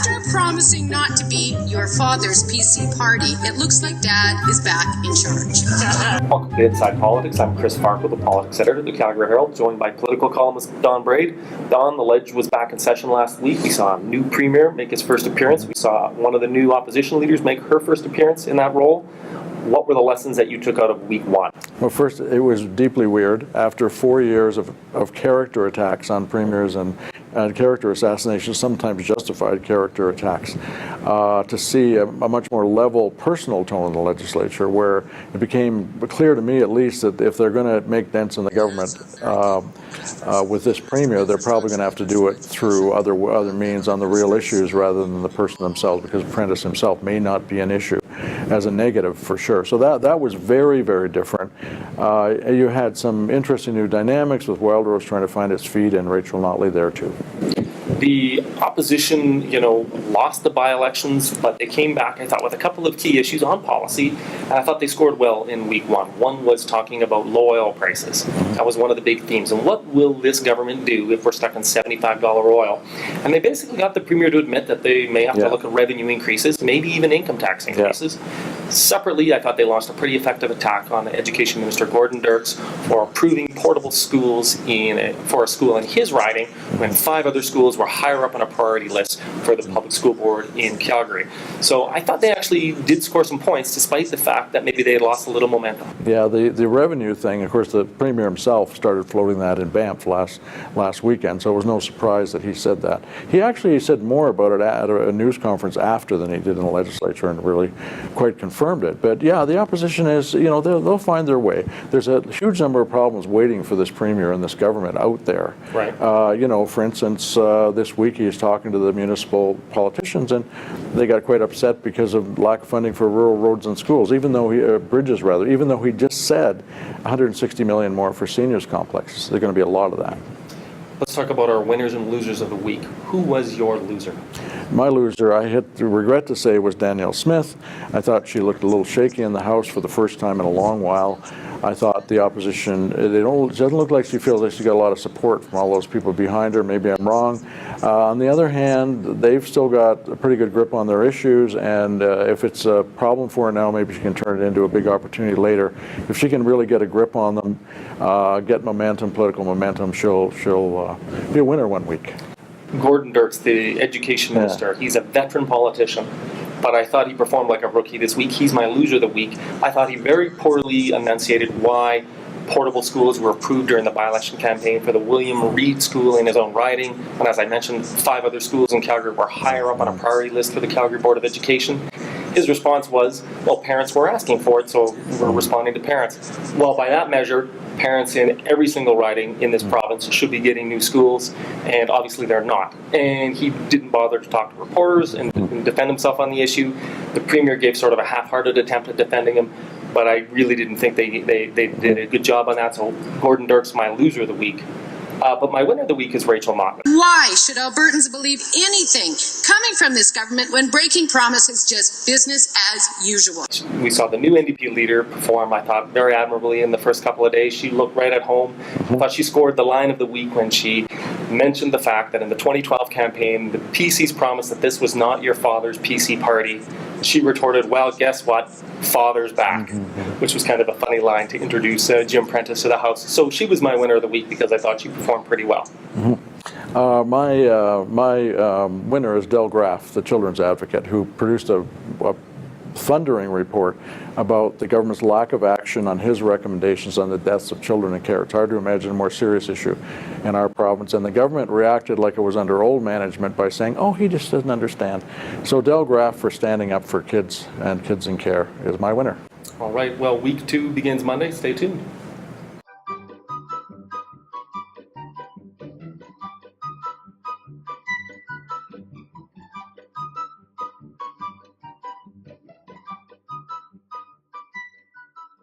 After promising not to be your father's PC party, it looks like Dad is back in charge. Welcome to Inside Politics. I'm Chris Varcoe, the politics editor of the Calgary Herald, joined by political columnist Don Braid. Don, the Ledge was back in session last week. We saw a new premier make his first appearance. We saw one of the new opposition leaders make her first appearance in that role. What were the lessons that you took out of week one? Well, first, it was deeply weird. After 4 years of character attacks on premiers and character assassinations, sometimes justified character attacks, to see a much more level personal tone in the legislature, where it became clear to me at least that if they're going to make dents in the government with this premier, they're probably going to have to do it through other means on the real issues rather than the person themselves, because Prentice himself may not be an issue as a negative for sure. So that was very, very different. You had some interesting new dynamics with Wildrose trying to find its feet and Rachel Notley there too. The opposition, lost the by-elections, but they came back, I thought, with a couple of key issues on policy, and I thought they scored well in week one. One was talking about low oil prices. That was one of the big themes. And what will this government do if we're stuck on $75 oil? And they basically got the premier to admit that they may have to look at revenue increases, maybe even income tax increases. Separately, I thought they launched a pretty effective attack on Education Minister Gordon Dirks for approving portable schools for a school in his riding when 5 other schools were higher up on a priority list for the public school board in Calgary. So I thought they actually did score some points despite the fact that maybe they had lost a little momentum. Yeah, the revenue thing, of course, the premier himself started floating that in Banff last weekend, so it was no surprise that he said that. He actually said more about it at a news conference after than he did in the legislature and really quite confirmed it. But yeah, the opposition is, they'll find their way. There's a huge number of problems waiting for this premier and this government out there. Right. For instance, this week he's talking to the municipal politicians, and they got quite upset because of lack of funding for rural roads and schools, even though he just said $160 million more for seniors complexes. There's going to be a lot of that. Let's talk about our winners and losers of the week. Who was your loser? My loser, I had to regret to say, was Danielle Smith. I thought she looked a little shaky in the House for the first time in a long while. I thought the opposition, it doesn't look like she feels like she got a lot of support from all those people behind her. Maybe I'm wrong. On the other hand, they've still got a pretty good grip on their issues, and if it's a problem for her now, maybe she can turn it into a big opportunity later. If she can really get a grip on them, get momentum, political momentum, she'll be a winner one week. Gordon Dirks, the education minister, he's a veteran politician, but I thought he performed like a rookie this week. He's my loser of the week. I thought he very poorly enunciated why portable schools were approved during the by-election campaign for the William Reed School in his own riding. And as I mentioned, 5 other schools in Calgary were higher up on a priority list for the Calgary Board of Education. His response was, well, parents were asking for it, so we're responding to parents. Well, by that measure, parents in every single riding in this province should be getting new schools, and obviously they're not. And he didn't bother to talk to reporters and defend himself on the issue. The premier gave sort of a half-hearted attempt at defending him, but I really didn't think they did a good job on that. So Gordon Dirks, my loser of the week. But my winner of the week is Rachel Notley. Why should Albertans believe anything coming from this government when breaking promise is just business as usual? We saw the new NDP leader perform, I thought, very admirably in the first couple of days. She looked right at home. I thought she scored the line of the week when she mentioned the fact that in the 2012 campaign, the PCs promised that this was not your father's PC party. She retorted, well, guess what? Father's back, which was kind of a funny line to introduce Jim Prentice to the House. So she was my winner of the week because I thought she performed pretty well. My winner is Del Graff, the children's advocate, who produced a thundering report about the government's lack of action on his recommendations on the deaths of children in care. It's hard to imagine a more serious issue in our province, and the government reacted like it was under old management by saying, oh, he just doesn't understand. So Del Graff, for standing up for kids and kids in care, is my winner. All right, well, week 2 begins Monday. Stay tuned.